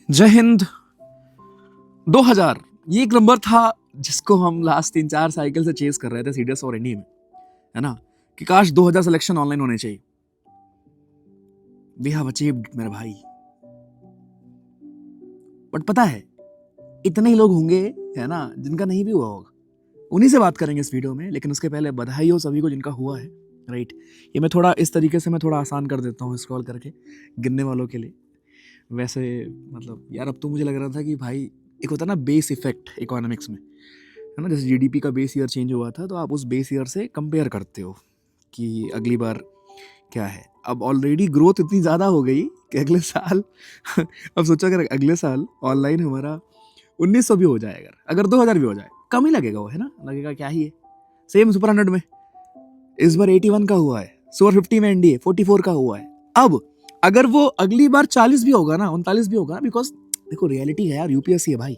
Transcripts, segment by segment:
जय हिंद। 2000 ये एक नंबर था जिसको हम लास्ट 3-4 साइकिल से चेस कर रहे थे सीडीएस और एनडीए में, है ना, कि काश 2000 सिलेक्शन ऑनलाइन होने चाहिए। वी हैव अचीव्ड मेरे भाई। बट पता है इतने ही लोग होंगे, है ना, जिनका नहीं भी हुआ होगा। उन्हीं से बात करेंगे इस वीडियो में, लेकिन उसके पहले बधाई हो सभी को जिनका हुआ है। राइट, ये मैं थोड़ा इस तरीके से मैं थोड़ा आसान कर देता हूँ स्क्रॉल करके गिनने वालों के लिए। वैसे मतलब यार अब तो मुझे लग रहा था कि भाई एक होता है ना बेस इफेक्ट इकोनॉमिक्स में, है ना, जैसे जीडीपी का बेस ईयर चेंज हुआ था तो आप उस बेस ईयर से कंपेयर करते हो कि अगली बार क्या है। अब ऑलरेडी ग्रोथ इतनी ज़्यादा हो गई कि अगले साल अब सोचो अगर अगले साल ऑनलाइन हमारा 1900 भी हो जाए, अगर 2000 भी हो जाए, कम ही लगेगा वो, है ना, लगेगा क्या ही है। सेम सुपर 100 में इस बार 81 का हुआ है, सुपर 50 में एनडीए 44 का हुआ है। अब अगर वो अगली बार 40 भी होगा ना, 39 भी होगा ना, बिकॉज देखो रियलिटी है यार, यूपीएससी है भाई।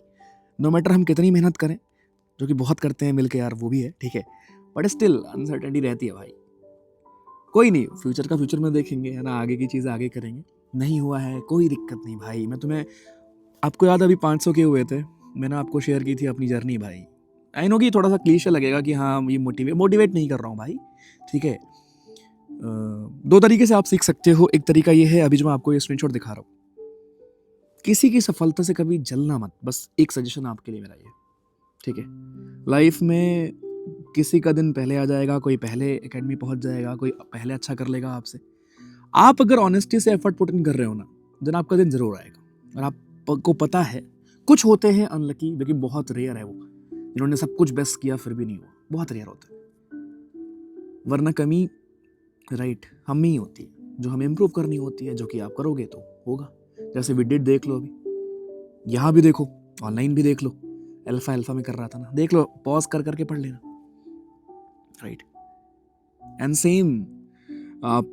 नो मैटर हम कितनी मेहनत करें, जो कि बहुत करते हैं मिलके यार, वो भी है ठीक है, बट स्टिल अनसर्टेनिटी रहती है भाई। कोई नहीं, फ्यूचर का फ्यूचर में देखेंगे, है ना, आगे की चीज़ आगे करेंगे। नहीं हुआ है कोई दिक्कत नहीं भाई। मैं तुम्हें, आपको याद अभी 500 के हुए थे, मैंने आपको शेयर की थी अपनी जर्नी भाई। आई नो कि थोड़ा सा क्लीशे लगेगा कि हाँ ये मोटिवेट नहीं कर रहा हूँ भाई, ठीक है। दो तरीके से आप सीख सकते हो। एक तरीका ये है, अभी जो मैं आपको ये स्क्रीनशॉट दिखा रहा हूँ, किसी की सफलता से कभी जलना मत, बस एक सजेशन आपके लिए मेरा ये, ठीक है। लाइफ में किसी का दिन पहले आ जाएगा, कोई पहले एकेडमी पहुंच जाएगा, कोई पहले अच्छा कर लेगा आपसे। आप अगर ऑनेस्टी से एफर्ट पुट इन कर रहे हो ना, देन आपका दिन जरूर आएगा। और आपको पता है कुछ होते हैं अनलकी, लेकिन बहुत रेयर है वो, जिन्होंने सब कुछ बेस्ट किया फिर भी नहीं हुआ, बहुत रेयर होता है। वरना कमी, राइट, हम ही होती है जो हमें इम्प्रूव करनी होती है, जो कि आप करोगे तो होगा। जैसे विडिट देख लो, अभी यहाँ भी देखो, ऑनलाइन भी देख लो। अल्फा अल्फा में कर रहा था ना, देख लो, पॉज कर करके पढ़ लेना, राइट। एंड सेम आप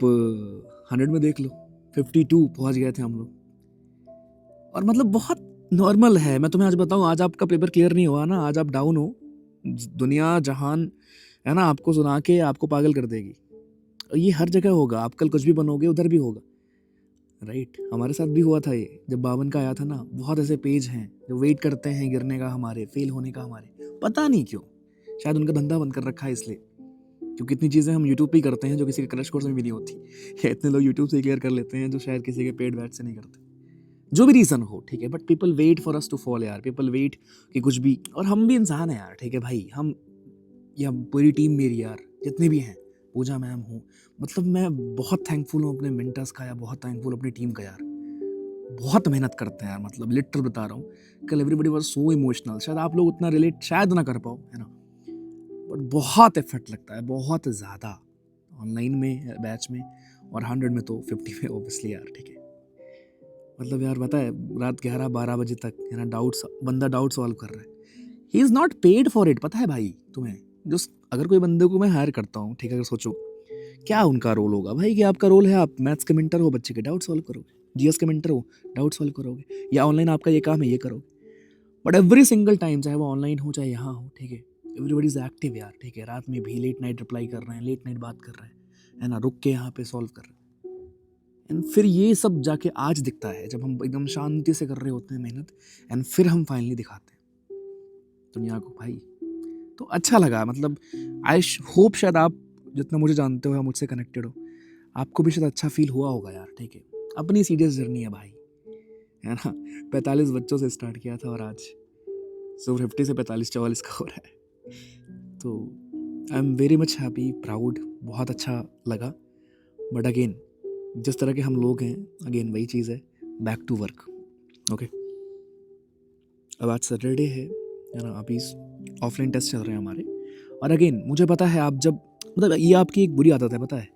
100 में देख लो, 52 पहुंच गए थे हम लोग। और मतलब बहुत नॉर्मल है। मैं तुम्हें आज बताऊं, आज आपका पेपर क्लियर नहीं हुआ ना, आज आप डाउन हो, दुनिया जहान, है ना, आपको सुना के आपको पागल कर देगी। ये हर जगह होगा, आप कल कुछ भी बनोगे उधर भी होगा, राइट। हमारे साथ भी हुआ था ये, जब 52 का आया था ना। बहुत ऐसे पेज हैं जो वेट करते हैं गिरने का, हमारे फेल होने का, हमारे पता नहीं क्यों, शायद उनका धंधा बंद कर रखा है इसलिए, क्योंकि इतनी चीज़ें हम यूट्यूब पे ही करते हैं जो किसी के क्रैश कोर्स में भी नहीं होती। या इतने लोग यूट्यूब से क्लियर कर लेते हैं जो शायद किसी के पेड बैच से नहीं करते। जो भी रीज़न हो, ठीक है, but people wait for us to fall यार, पीपल वेट कि कुछ भी। और हम भी इंसान हैं यार, ठीक है भाई, हम, या पूरी टीम मेरी यार, जितने भी हैं, पूजा मैम हूँ, मतलब मैं बहुत थैंकफुल हूँ अपने मेंटर्स का, या बहुत थैंकफुल अपनी टीम का यार। बहुत मेहनत करते हैं यार, मतलब लिटरल बता रहा हूँ। कल एवरीबडी वाज सो इमोशनल, शायद आप लोग उतना रिलेट शायद ना कर पाओ, है ना, बट बहुत एफर्ट लगता है, बहुत ज़्यादा, ऑनलाइन में बैच में, और 100 में तो 50 में ऑब्वियसली यार, ठीक है। मतलब यार पता है, रात 11-12 बजे तक, है ना, डाउट्स, बंदा डाउट सॉल्व कर रहा है। He is not paid for it, पता है भाई तुम्हें। जो अगर कोई बंदे को मैं हायर करता हूँ, ठीक है, अगर सोचो क्या उनका रोल होगा भाई, कि आपका रोल है आप मैथ्स के मेंटर हो, बच्चे के डाउट सॉल्व करोगे, जीएस के मेंटर हो, डाउट सॉल्व करोगे, या ऑनलाइन आपका ये काम है, ये करोगे। बट एवरी सिंगल टाइम, चाहे वो ऑनलाइन हो चाहे यहाँ हो, ठीक है, एवरीबडी इज एक्टिव यार, ठीक है। रात में भी लेट नाइट रिप्लाई कर रहे हैं, लेट नाइट बात कर रहे हैं, है ना, रुक के यहाँ पे सॉल्व कर रहे हैं। एंड फिर ये सब जाके आज दिखता है, जब हम एकदम शांति से कर रहे होते हैं मेहनत, एंड फिर हम फाइनली दिखाते हैं दुनिया को भाई। तो अच्छा लगा, मतलब आई होप शायद आप जितना मुझे जानते हो या मुझसे कनेक्टेड हो, आपको भी शायद अच्छा फील हुआ होगा यार, ठीक है। अपनी सीरियस जर्नी है भाई, है ना। 45 बच्चों से स्टार्ट किया था और आज सो 50 से 45-44 का हो रहा है। तो I am very much happy, proud, बहुत अच्छा लगा। बट अगेन जिस तरह के हम लोग हैं, अगेन वही चीज़ है, बैक टू वर्क, ओके। अब आज सैटरडे है ना, अभी ऑफलाइन टेस्ट चल रहे हैं हमारे। और अगेन मुझे पता है, आप जब, मतलब ये आपकी एक बुरी आदत है, पता है,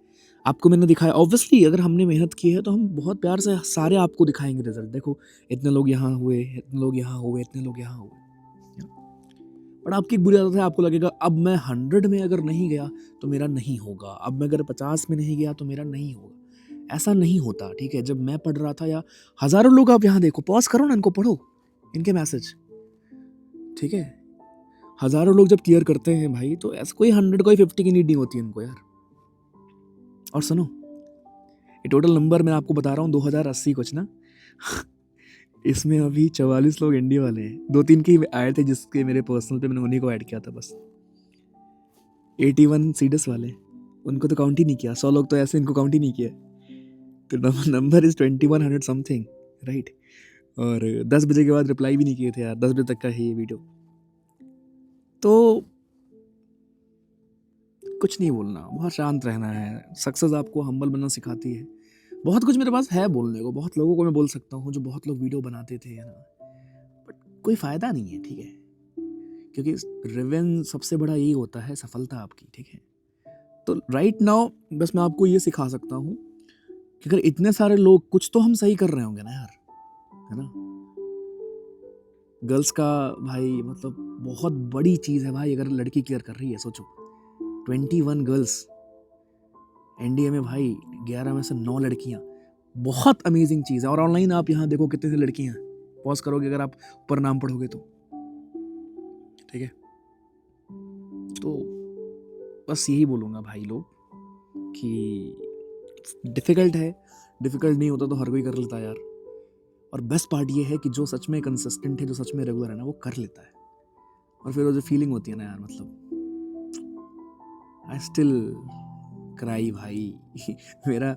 आपको मैंने दिखाया। ऑब्वियसली अगर हमने मेहनत की है तो हम बहुत प्यार से सारे आपको दिखाएंगे रिजल्ट। देखो इतने लोग यहाँ हुए, इतने लोग यहाँ हुए, इतने लोग यहाँ हुए। बट आपकी एक बुरी आदत है, आपको लगेगा अब मैं 100 में अगर नहीं गया तो मेरा नहीं होगा, अब मैं अगर 50 में नहीं गया तो मेरा नहीं होगा। ऐसा नहीं होता, ठीक है। जब मैं पढ़ रहा था, या हज़ारों लोग, आप यहाँ देखो, पॉज करो ना, इनको पढ़ो, इनके मैसेज, ठीक है। हज़ारों लोग जब क्लियर करते हैं भाई, तो ऐसा कोई 100 कोई 50 की नीड नहीं होती इनको यार। और सुनो, ये टोटल नंबर मैं आपको बता रहा हूँ 2080 कुछ ना। इसमें अभी 44 लोग इंडिया वाले हैं, 2-3 के ही आए थे जिसके मेरे पर्सनल पे मैंने उन्हीं को ऐड किया था बस। 81 सीडस वाले, उनको तो काउंट ही नहीं किया। 100 लोग तो ऐसे, इनको काउंट ही नहीं किया। तो नंबर इज 2100 समथिंग, राइट। और 10 बजे के बाद रिप्लाई भी नहीं किए थे यार, 10 बजे तक का है ये वीडियो। तो कुछ नहीं बोलना, बहुत शांत रहना है। सक्सेस आपको हम्बल बनना सिखाती है। बहुत कुछ मेरे पास है बोलने को, बहुत लोगों को मैं बोल सकता हूँ, जो बहुत लोग वीडियो बनाते थे, है ना, बट कोई फ़ायदा नहीं है, ठीक है। क्योंकि रिवेंज सबसे बड़ा यही होता है, सफलता आपकी, ठीक है। तो राइट नाउ बस मैं आपको ये सिखा सकता हूँ कि अगर इतने सारे लोग, कुछ तो हम सही कर रहे होंगे ना यार, है ना। गर्ल्स का भाई मतलब बहुत बड़ी चीज़ है भाई, अगर लड़की क्लियर कर रही है, सोचो 21 गर्ल्स एनडीए में भाई, 11 में से 9 लड़कियां, बहुत अमेजिंग चीज़ है। और ऑनलाइन आप यहाँ देखो कितने से लड़कियां हैं, पॉज करोगे अगर आप ऊपर नाम पढ़ोगे तो, ठीक है। तो बस यही बोलूँगा भाई लोग कि डिफ़िकल्ट है, डिफ़िकल्ट नहीं होता तो हर कोई कर लेता है यार। और बेस्ट पार्ट ये है कि जो सच में कंसिस्टेंट है, जो सच में रेगुलर है ना, वो कर लेता है। और फिर वो जो फीलिंग होती है ना यार, मतलब आई स्टिल क्राई भाई। मेरा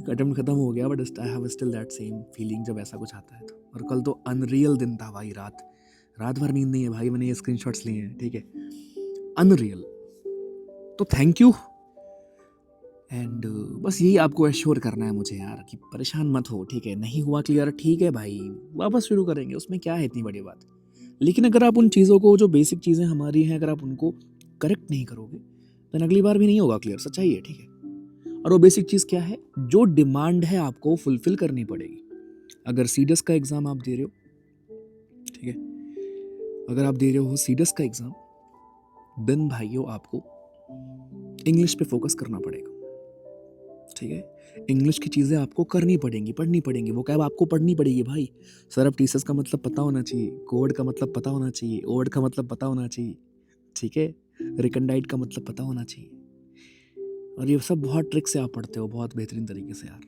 अटेम्प्ट खत्म हो गया, but I have still that same feeling जब ऐसा कुछ आता है तो। और कल तो अनरियल दिन था भाई, रात भर नींद नहीं है भाई, मैंने ये स्क्रीनशॉट्स लिए हैं, ठीक है, अनरियल। तो थैंक यू। एंड बस यही आपको एश्योर करना है मुझे यार, कि परेशान मत हो, ठीक है। नहीं हुआ क्लियर, ठीक है भाई, वापस शुरू करेंगे, उसमें क्या है इतनी बड़ी बात। लेकिन अगर आप उन चीज़ों को, जो बेसिक चीज़ें हमारी हैं, अगर आप उनको करेक्ट नहीं करोगे तो अगली बार भी नहीं होगा क्लियर, सच्चाई है, ठीक है। और वो बेसिक चीज़ क्या है, जो डिमांड है आपको फुलफिल करनी पड़ेगी। अगर सीडस का एग्ज़ाम आप दे रहे हो, ठीक है, अगर आप दे रहे हो सीडस का एग्ज़ाम, देन भाइयों आपको इंग्लिश पे फोकस करना पड़ेगा, ठीक है। इंग्लिश की चीज़ें आपको करनी पड़ेंगी, पढ़नी पड़ेंगी, वो क्या आपको पढ़नी पड़ेगी भाई। सरफ टीसस का मतलब पता होना चाहिए, कोड का मतलब पता होना चाहिए, ओड का मतलब पता होना चाहिए, ठीक है, रिकंडाइट का मतलब पता होना चाहिए। और ये सब बहुत ट्रिक से आप पढ़ते हो, बहुत बेहतरीन तरीके से यार।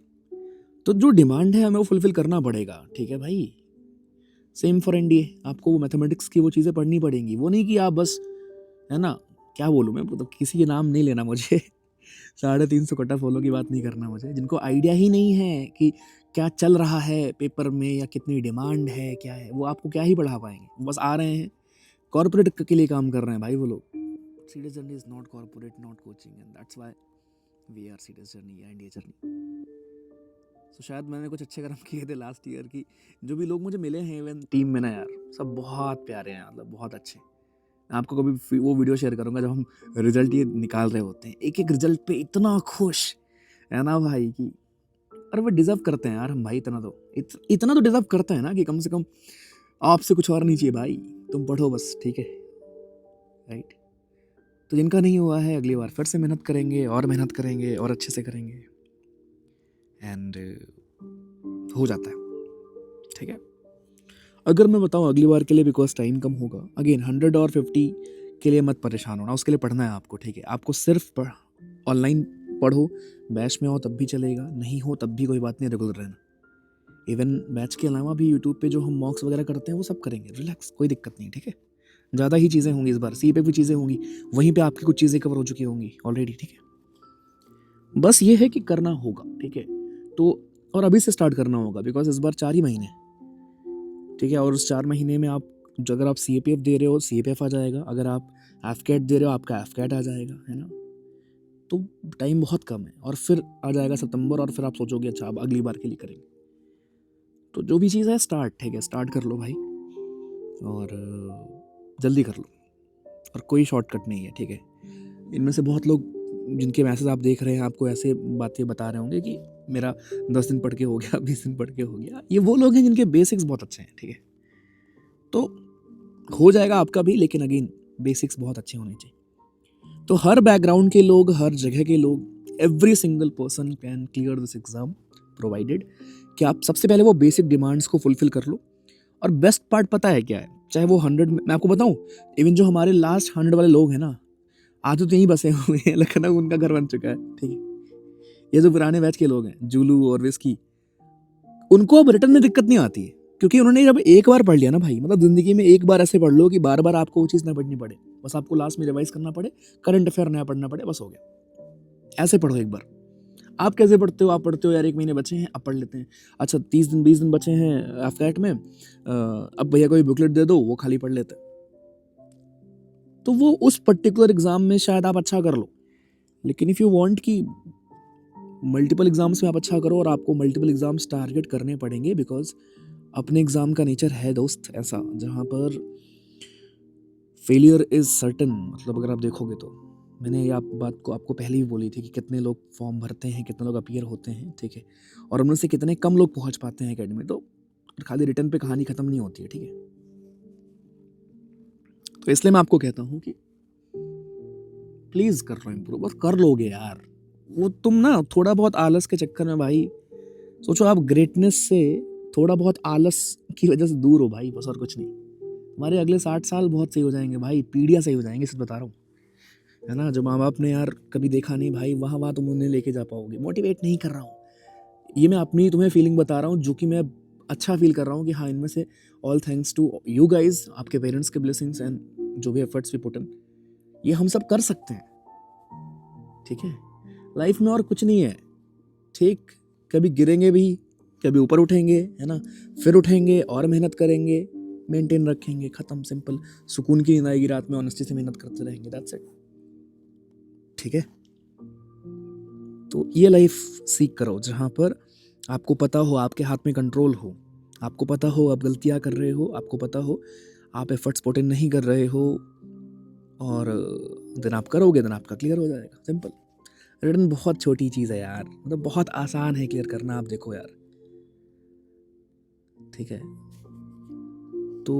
तो जो डिमांड है हमें वो फुलफिल करना पड़ेगा, ठीक है भाई। सेम फॉर एनडीए, आपको वो मैथमेटिक्स की वो चीज़ें पढ़नी पड़ेंगी, वो नहीं कि आप बस, है ना, क्या बोलूँ मैं, मतलब किसी के नाम नहीं लेना मुझे। 350 कटा फॉलो की बात नहीं करना मुझे, जिनको आइडिया ही नहीं है कि क्या चल रहा है पेपर में, या कितनी डिमांड है, क्या है, वो आपको क्या ही पढ़ा पाएंगे। वो बस आ रहे हैं, कॉर्पोरेट के लिए काम कर रहे हैं भाई वो लोग। Serious journey is not corporate, not coaching, and that's why we are serious journey या इंडिया जर्नी। तो शायद मैंने कुछ अच्छे कर्म किए थे लास्ट ईयर की। जो भी लोग मुझे मिले हैं इवन टीम में ना यार, सब बहुत प्यारे हैं, मतलब बहुत अच्छे। मैं आपको कभी वो वीडियो शेयर करूंगा जब हम रिजल्ट ये निकाल रहे होते हैं, एक एक रिजल्ट पे इतना खुश है ना भाई कि, और वो डिजर्व करते हैं यार हम भाई, इतना तो इतना तो डिजर्व करते हैं ना, कि कम से कम आपसे कुछ और नहीं चाहिए भाई, तुम पढ़ो बस, ठीक है, राइट। तो जिनका नहीं हुआ है, अगली बार फिर से मेहनत करेंगे, और मेहनत करेंगे, और अच्छे से करेंगे, एंड हो जाता है, ठीक है। अगर मैं बताऊं अगली बार के लिए, बिकॉज टाइम कम होगा, अगेन 100 और 50 के लिए मत परेशान होना, उसके लिए पढ़ना है आपको, ठीक है। आपको सिर्फ ऑनलाइन पढ़ो, बैच में हो तब भी चलेगा, नहीं हो तब भी कोई बात नहीं, रेगुलर रहना। इवन बैच के अलावा भी यूट्यूब पे जो हम मॉक्स वगैरह करते हैं वो सब करेंगे, रिलैक्स, कोई दिक्कत नहीं, ठीक है। ज़्यादा ही चीज़ें होंगी इस बार, सी पे भी चीज़ें होंगी, वहीं पे आपकी कुछ चीज़ें कवर हो चुकी होंगी ऑलरेडी, ठीक है। बस ये है कि करना होगा, ठीक है। तो और अभी से स्टार्ट करना होगा, बिकॉज इस बार 4 ही महीने, ठीक है। और उस 4 महीने में आप, जो अगर आप CAPF दे रहे हो, CAPF आ जाएगा, अगर आप एफकेट दे रहे हो, आपका एफकेट आ जाएगा, है ना। तो टाइम बहुत कम है, और फिर आ जाएगा सितंबर, और फिर आप सोचोगे अच्छा अब अगली बार के लिए करेंगे। तो जो भी चीज़ है स्टार्ट, ठीक है, स्टार्ट कर लो भाई, और जल्दी कर लो, और कोई शॉर्टकट नहीं है, ठीक है। इनमें से बहुत लोग जिनके मैसेज आप देख रहे हैं, आपको ऐसे बातें बता रहे होंगे कि मेरा 10 दिन पढ़ के हो गया, 20 दिन पढ़ के हो गया। ये वो लोग हैं जिनके बेसिक्स बहुत अच्छे हैं, ठीक है। तो हो जाएगा आपका भी, लेकिन अगेन बेसिक्स बहुत अच्छे होने चाहिए। तो हर बैकग्राउंड के लोग, हर जगह के लोग, every single person can clear this exam, provided कि आप सबसे पहले वो बेसिक डिमांड्स को फुलफिल कर लो। और बेस्ट पार्ट पता है क्या है, चाहे वो 100 मैं आपको बताऊं, इवन जो हमारे लास्ट 100 वाले लोग हैं ना, आधे तो यहीं बसे हुए हैं, लखनऊ उनका घर बन चुका है, ठीक है। ये जो पुराने बैच के लोग हैं, जूलू और विस्की, उनको अब रिटर्न में दिक्कत नहीं आती है, क्योंकि उन्होंने जब एक बार पढ़ लिया ना भाई, मतलब ज़िंदगी में एक बार ऐसे पढ़ लो कि बार-बार आपको वो चीज़ ना पढ़नी पड़े। बस आपको लास्ट में रिवाइज़ करना पड़े, करंट अफेयर नया पढ़ना पड़े, बस हो गया। ऐसे पढ़ो एक बार। आप कैसे पढ़ते हो? आप पढ़ते हो यार 1 महीने बचे हैं, अब पढ़ लेते हैं। अच्छा 30 दिन 20 दिन बचे हैं एफकेट में, अब भैया कोई बुकलेट दे दो, वो खाली पढ़ लेते हैं। तो वो उस पर्टिकुलर एग्ज़ाम में शायद आप अच्छा कर लो। लेकिन इफ़ यू वांट कि मल्टीपल एग्ज़ाम्स में आप अच्छा करो और आपको मल्टीपल एग्ज़ाम्स टारगेट करने पड़ेंगे, बिकॉज़ अपने एग्ज़ाम का नेचर है दोस्त ऐसा, जहाँ पर फेलियर इज़ सर्टेन। मतलब अगर आप देखोगे तो मैंने ये बात को आपको पहले ही बोली थी कि कितने लोग फॉर्म भरते हैं, कितने लोग अपीयर होते हैं, ठीक है? और उनमें से कितने कम लोग पहुँच पाते हैं एकेडमी। तो खाली रिटन पे कहानी ख़त्म नहीं होती है, ठीक है? तो इसलिए मैं आपको कहता हूँ कि प्लीज़ कर लो इम्प्रूव, और कर लोगे यार। वो तुम ना थोड़ा बहुत आलस के चक्कर में भाई, सोचो आप ग्रेटनेस से थोड़ा बहुत आलस की वजह से दूर हो भाई, बस और कुछ नहीं। हमारे अगले 60 साल बहुत सही हो जाएंगे भाई, पीढ़ियाँ सही हो जाएंगे, सच बता रहा हूँ, है ना? जो माँ बाप ने यार कभी देखा नहीं भाई, वहाँ तुम उन्हें लेके जा पाओगे। मोटिवेट नहीं कर रहा हूँ, ये मैं अपनी तुम्हें फीलिंग बता रहा हूँ, जो कि मैं अच्छा फील कर रहा हूँ कि हाँ, इनमें से all thanks to you guys, आपके पेरेंट्स के ब्लेसिंग्स एंड जो भी एफर्ट्स वी पुट इन, ये हम सब कर सकते हैं, ठीक है? लाइफ में और कुछ नहीं है, ठीक? कभी गिरेंगे भी, कभी ऊपर उठेंगे, है ना? फिर उठेंगे और मेहनत करेंगे, मेंटेन रखेंगे, खत्म, सिंपल। सुकून की नींद आएगी रात में, ऑनेस्टी से मेहनत करते रहेंगे, दैट्स इट, ठीक है? तो ये लाइफ सीख करो जहाँ पर आपको पता हो आपके हाथ में कंट्रोल हो, आपको पता हो आप गलतियाँ कर रहे हो, आपको पता हो आप एफर्ट्स पुट इन नहीं कर रहे हो, और देन आप करोगे, देन आपका क्लियर हो जाएगा, सिंपल। रिटर्न बहुत छोटी चीज़ है यार, मतलब बहुत आसान है क्लियर करना, आप देखो यार, ठीक है? तो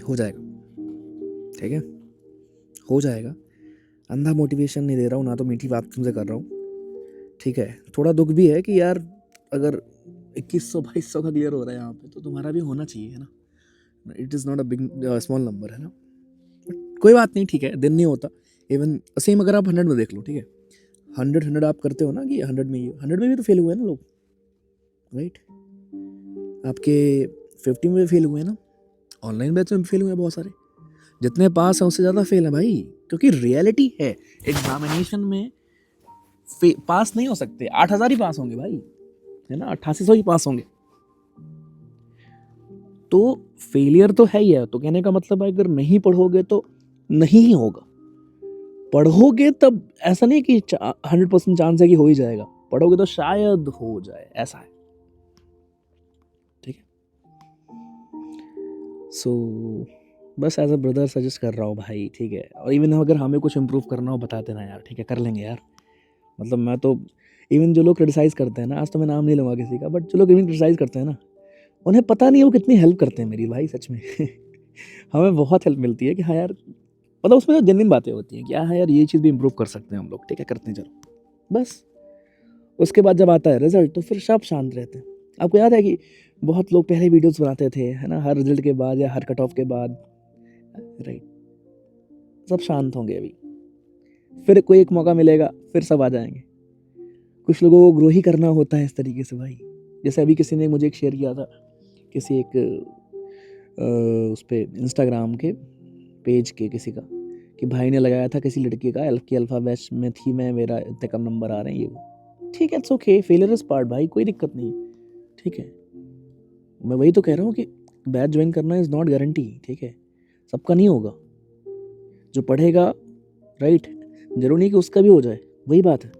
हो जाएगा, ठीक है? हो जाएगा। अंधा मोटिवेशन नहीं दे रहा हूँ, ना तो मीठी बात तुमसे कर रहा हूँ, ठीक है? थोड़ा दुख भी है कि यार अगर 2100-2200 का क्लियर हो रहा है यहाँ पे, तो तुम्हारा भी होना चाहिए, है ना? It is not a big small number, है ना? बट कोई बात नहीं, ठीक है, दिन नहीं होता। इवन सेम अगर आप 100 में देख लो, ठीक है? 100 आप करते हो ना कि 100 में भी तो फेल हुए हैं ना लोग, राइट? आपके 50 में भी फेल हुए हैं ना, ऑनलाइन बैच में भी फेल हुए हैं बहुत सारे। जितने पास हैं उससे ज़्यादा फेल है भाई, क्योंकि रियलिटी है, एग्जामिनेशन में पास नहीं हो सकते, 8000 ही पास होंगे भाई, है ना? 8800 ही पास होंगे। तो फेलियर तो है ही है, तो कहने का मतलब है अगर नहीं पढ़ोगे तो नहीं ही होगा। पढ़ोगे तब ऐसा नहीं कि 100% चांस है कि हो ही जाएगा, पढ़ोगे तो शायद हो जाए, ऐसा है, ठीक है? सो बस एज अ ब्रदर सजेस्ट कर रहा हूँ भाई, ठीक है? और इवन अगर हमें कुछ इम्प्रूव करना हो बता देना यार, ठीक है? कर लेंगे यार। मतलब मैं तो, इवन जो लोग क्रिटिसाइज़ करते हैं ना, आज तो मैं नाम नहीं लूँगा किसी का, बट जो लोग इवन क्रिटिसाइज़ करते हैं ना, उन्हें पता नहीं वो कितनी हेल्प करते हैं मेरी भाई, सच में। हमें बहुत हेल्प मिलती है कि हाँ यार, मतलब उसमें तो जेन्युइन बातें होती हैं कि हाँ यार ये चीज़ भी इम्प्रूव कर सकते हैं हम लोग, ठीक है? करते हैं चलो, बस। उसके बाद जब आता है रिजल्ट, तो फिर सब शांत रहते हैं। आपको याद है कि बहुत लोग पहले वीडियोस बनाते थे, है ना? हर रिजल्ट के बाद या हर कट ऑफ के बाद, राइट? सब शांत होंगे अभी, फिर कोई एक मौका मिलेगा, फिर सब आ जाएंगे। कुछ लोगों को ग्रो ही करना होता है इस तरीके से भाई। जैसे अभी किसी ने मुझे एक शेयर किया था, किसी एक उस पे इंस्टाग्राम के पेज के किसी का, कि भाई ने लगाया था किसी लड़की का की अल्फा बैच में थी मैं, मेरा इतने कम नंबर आ रहे हैं, ये वो। ठीक है, it's okay, failure is part भाई, कोई दिक्कत नहीं है, ठीक है? मैं वही तो कह रहा हूँ कि बैच ज्वाइन करना इज़ नॉट गारंटी, ठीक है? सबका नहीं होगा, जो पढ़ेगा, राइट, जरूरी नहीं कि उसका भी हो जाए, वही बात है।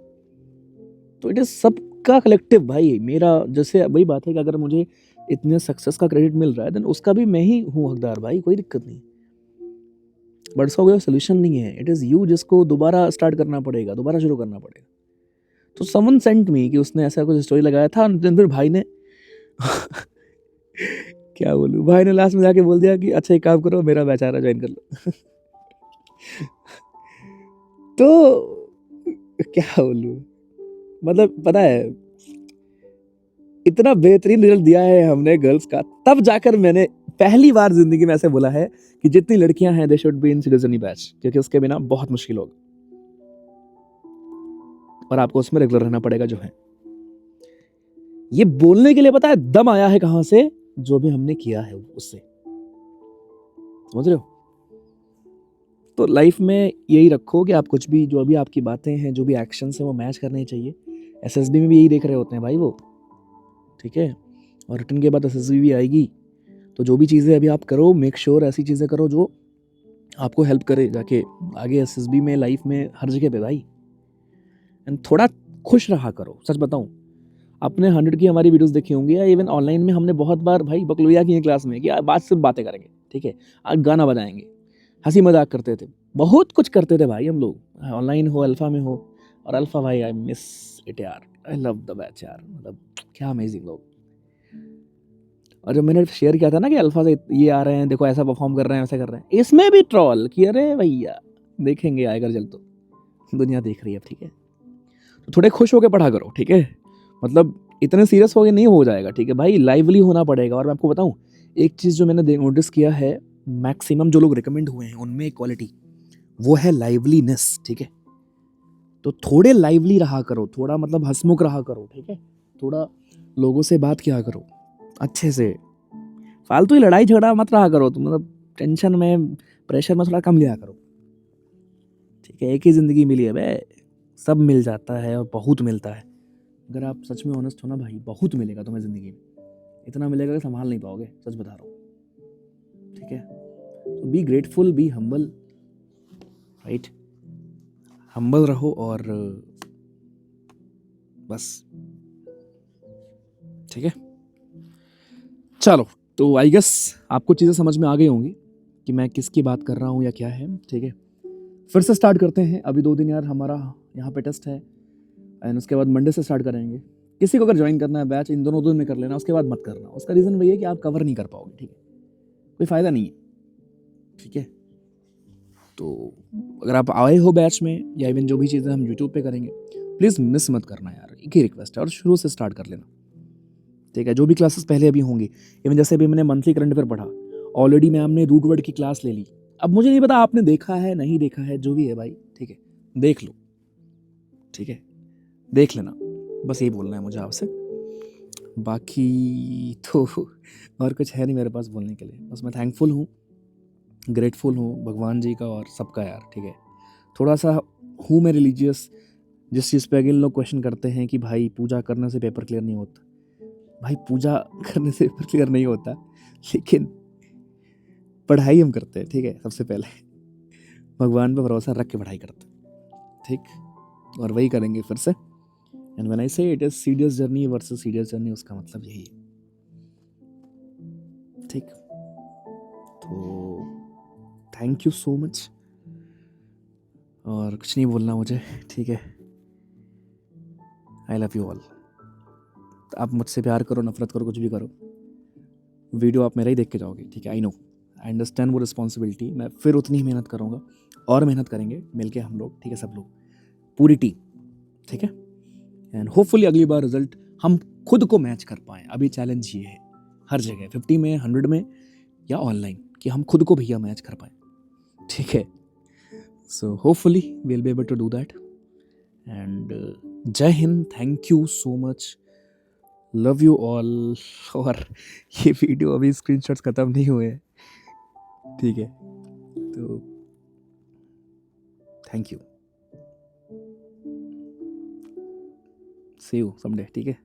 तो इट इज़ सबका कलेक्टिव भाई। मेरा जैसे वही बात है कि अगर मुझे इतने सक्सेस का क्रेडिट मिल रहा है, देन उसका भी मैं ही हूँ हकदार भाई, कोई दिक्कत नहीं। बट इसका कोई सोल्यूशन नहीं है, इट इज़ यू जिसको दोबारा स्टार्ट करना पड़ेगा, दोबारा शुरू करना पड़ेगा। तो समवन सेंट मी कि उसने ऐसा कुछ स्टोरी लगाया था, दिन फिर भाई ने क्या बोलूँ, भाई ने लास्ट में जाके बोल दिया कि अच्छा एक काम करो, मेरा बैच आ रहा, ज्वाइन कर लो। तो क्या बोलूँ, मतलब पता है, इतना बेहतरीन रिजल्ट दिया है हमने गर्ल्स का, तब जाकर मैंने पहली बार जिंदगी में ऐसे बोला है कि जितनी लड़कियां हैं दे शुड बी इन सिटीजनी बैच, क्योंकि उसके बिना बहुत मुश्किल होगा और आपको उसमें रेगुलर रहना पड़ेगा जो है। ये बोलने के लिए पता है दम आया है कहां से, जो भी हमने किया है उससे, समझ रहे हो। तो लाइफ में यही रखो कि आप कुछ भी, जो भी आपकी बातें हैं, जो भी एक्शंस हैं, वो मैच करने चाहिए। एसएसबी में भी यही देख रहे होते हैं भाई वो, ठीक है। और रिटर्न के बाद एसएसबी भी आएगी, तो जो भी चीज़ें अभी आप करो, मेक श्योर ऐसी चीज़ें करो जो आपको हेल्प करे जाके आगे एसएसबी में, लाइफ में, हर जगह पे भाई। एंड थोड़ा खुश रहा करो, सच बताऊं, आपने 100 की हमारी वीडियोस देखी होंगी, या इवन ऑनलाइन में हमने बहुत बार भाई बकलोया की क्लास में कि बात सिर्फ बातें करेंगे, ठीक है, आज गाना बजाएंगे, हंसी मजाक करते थे, बहुत कुछ करते थे भाई हम लोग, ऑनलाइन हो, अल्फा में हो। और अल्फा भाई, आई मिस इट यार, आई लव द बैच यार, मतलब क्या अमेजिंग लोग। और जब मैंने शेयर किया था ना कि अल्फा से ये आ रहे हैं, देखो ऐसा परफॉर्म कर रहे हैं, वैसा कर रहे हैं, इसमें भी ट्रॉल कि अरे भैया देखेंगे आएगा जल्द, तो दुनिया देख रही है, ठीक है। तो थोड़े खुश होकर पढ़ा करो, ठीक है, मतलब इतने सीरियस हो गए नहीं हो जाएगा, ठीक है भाई, लाइवली होना पड़ेगा। और मैं आपको बताऊं एक चीज़ जो मैंने नोटिस किया है, मैक्सिमम जो लोग रिकमेंड हुए हैं उनमें एक क्वालिटी, वो है लाइवलीनेस, ठीक है। तो थोड़े लाइवली रहा करो, थोड़ा मतलब हंसमुख रहा करो, ठीक है, थोड़ा लोगों से बात किया करो अच्छे से, फालतू ही लड़ाई झगड़ा मत रहा करो, तो मतलब टेंशन में, प्रेशर में थोड़ा कम लिया करो, ठीक है। एक ही ज़िंदगी मिली है बे, सब मिल जाता है और बहुत मिलता है। अगर आप सच में ऑनेस्ट हो ना भाई, बहुत मिलेगा तुम्हें ज़िंदगी में, इतना मिलेगा कि संभाल नहीं पाओगे, सच बता रहा हूँ, ठीक है। तो be grateful, be humble, right, humble रहो और बस, ठीक है। चलो, तो आई गेस आपको चीज़ें समझ में आ गई होंगी कि मैं किसकी बात कर रहा हूँ या क्या है, ठीक है। फिर से स्टार्ट करते हैं, अभी 2 दिन यार हमारा यहाँ पे टेस्ट है, एंड उसके बाद मंडे से स्टार्ट करेंगे। किसी को अगर ज्वाइन करना है बैच, इन दोनों दिन में कर लेना, उसके बाद मत करना। उसका रीज़न वही है कि आप कवर नहीं कर पाओगे, ठीक है, कोई फ़ायदा नहीं है, ठीक है। तो अगर आप आए हो बैच में, या इवन जो भी चीज़ें हम यूट्यूब पे करेंगे, प्लीज़ मिस मत करना यार, एक ही रिक्वेस्ट है, और शुरू से स्टार्ट कर लेना, ठीक है। जो भी क्लासेस पहले अभी होंगी, इवन जैसे अभी मैंने मंथली करंट अफेयर पढ़ा, ऑलरेडी मैम ने रूट वर्ड की क्लास ले ली। अब मुझे नहीं पता आपने देखा है नहीं देखा है, जो भी है भाई, ठीक है, देख लो, ठीक है, देख लेना, बस यही बोलना है मुझे आपसे। बाकी तो और कुछ है नहीं मेरे पास बोलने के लिए, बस मैं थैंकफुल हूँ, ग्रेटफुल हूँ भगवान जी का और सबका यार, ठीक है। थोड़ा सा हूँ मैं रिलीजियस, जिस चीज़ पे अगेन लोग क्वेश्चन करते हैं कि भाई पूजा करने से पेपर क्लियर नहीं होता, भाई पूजा करने से पेपर क्लियर नहीं होता, लेकिन पढ़ाई हम करते हैं, ठीक है, सबसे पहले भगवान पे भरोसा रख के पढ़ाई करते हैं, ठीक, और वही करेंगे फिर से। एंड व्हेन आई से it is serious journey versus serious journey, उसका मतलब यही है, ठीक। तो थैंक यू सो मच, और कुछ नहीं बोलना मुझे, ठीक है। I love you all. आप मुझसे प्यार करो, नफरत करो, कुछ भी करो, वीडियो आप मेरा ही देख के जाओगे, ठीक है। आई नो, आई अंडरस्टैंड वो रिस्पॉन्सिबिलिटी, मैं फिर उतनी ही मेहनत करूँगा, और मेहनत करेंगे मिलके हम लोग, ठीक है, सब लोग, पूरी टीम, ठीक है। एंड होपफुली अगली बार रिजल्ट हम खुद को मैच कर पाएँ। अभी चैलेंज ये है हर जगह, 50 में, 100 में, या ऑनलाइन, कि हम खुद को भैया मैच कर पाएँ, ठीक है। So hopefully we will be able to do that. And जय हिंद, thank you so much, love you all. और ये वीडियो अभी स्क्रीनशॉट्स ख़त्म नहीं हुए हैं, ठीक है, तो thank you, see you someday, ठीक है।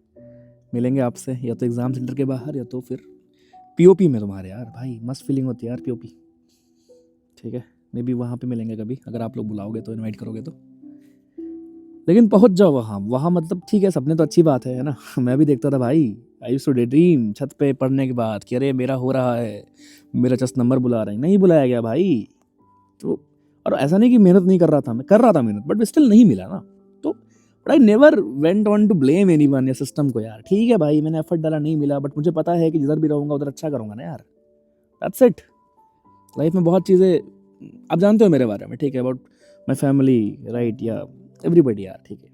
मिलेंगे आपसे या तो एग्ज़ाम सेंटर के बाहर, या तो फिर पीओपी में तुम्हारे, यार भाई मस्त फीलिंग होती है यार पीओपी, ठीक है। मे बी वहाँ पे मिलेंगे कभी, अगर आप लोग बुलाओगे तो, इनवाइट करोगे तो, लेकिन पहुँच जाओ वहाँ, वहाँ मतलब ठीक है, सपने तो अच्छी बात है ना। मैं भी देखता था भाई, I used to day dream छत पे पढ़ने के बाद कि अरे मेरा हो रहा है, मेरा जस्ट नंबर बुला रहे हैं, नहीं बुलाया गया भाई। तो और ऐसा नहीं कि मेहनत नहीं कर रहा था, मैं कर रहा था मेहनत, बट स्टिल नहीं मिला ना। तो but I never went on to blame anyone या सिस्टम को यार, ठीक है भाई मैंने एफर्ट डाला, नहीं मिला, बट मुझे पता है कि जिधर भी रहूँगा उधर अच्छा करूँगा ना यार, दैट्स इट। लाइफ में बहुत चीज़ें आप जानते हो मेरे बारे में, ठीक है, अबाउट माई फैमिली, राइट, या एवरीबडी यार, ठीक है।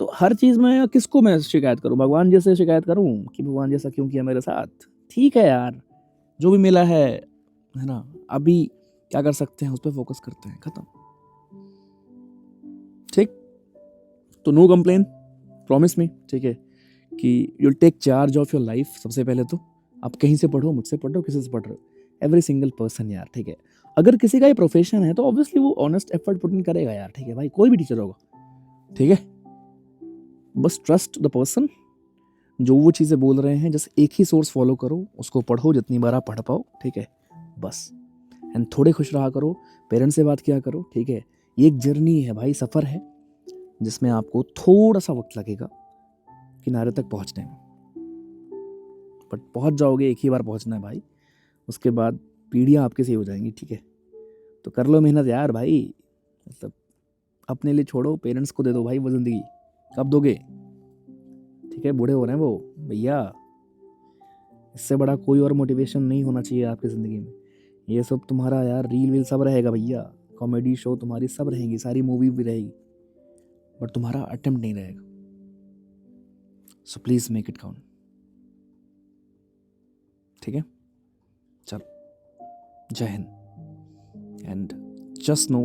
तो हर चीज़ में किसको मैं शिकायत करूँ, भगवान जी से शिकायत करूँ कि भगवान जैसा क्यों किया मेरे साथ, ठीक है यार, जो भी मिला है ना, अभी क्या कर सकते हैं उस पर फोकस करते हैं, खत्म, ठीक। तो नो कंप्लेन, प्रॉमिस मी, ठीक है, कि you'll take charge of your life. सबसे पहले तो आप कहीं से पढ़ो, मुझसे पढ़ो, किसी से पढ़ रहे हो, एवरी सिंगल पर्सन यार, ठीक है। अगर किसी का ये प्रोफेशन है तो ऑब्वियसली वो ऑनेस्ट एफर्ट पुट इन करेगा यार, ठीक है भाई, कोई भी टीचर होगा, ठीक है। बस ट्रस्ट द पर्सन, जो वो चीज़ें बोल रहे हैं, जस्ट एक ही सोर्स फॉलो करो, उसको पढ़ो जितनी बार आप पढ़ पाओ, ठीक है, बस। एंड थोड़े खुश रहा करो, पेरेंट्स से बात किया करो, ठीक है। ये एक जर्नी है भाई, सफ़र है, जिसमें आपको थोड़ा सा वक्त लगेगा किनारे तक पहुंचने में, बट पहुंच जाओगे। एक ही बार पहुंचना है भाई, उसके बाद पीढ़ियाँ आपके सही हो जाएंगी, ठीक है। तो कर लो मेहनत यार भाई, मतलब अपने लिए छोड़ो, पेरेंट्स को दे दो भाई वो ज़िंदगी। कब दोगे, ठीक है, बूढ़े हो रहे हैं वो भैया। इससे बड़ा कोई और मोटिवेशन नहीं होना चाहिए आपकी ज़िंदगी में। ये सब तुम्हारा यार रील वील सब रहेगा भैया, कॉमेडी शो तुम्हारी सब रहेंगी, सारी मूवी भी रहेगी, बट तुम्हारा अटेम्प्ट नहीं रहेगा। So please make it count, ठीक है। चलो, जय हिंद। And just know,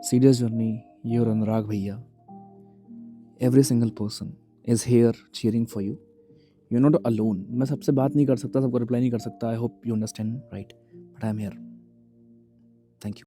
serious journey, your Anurag भैया, every single person is here cheering for you, you not alone. मैं सबसे बात नहीं कर सकता, सबको रिप्लाई नहीं कर सकता, I hope you understand, right, but I am here.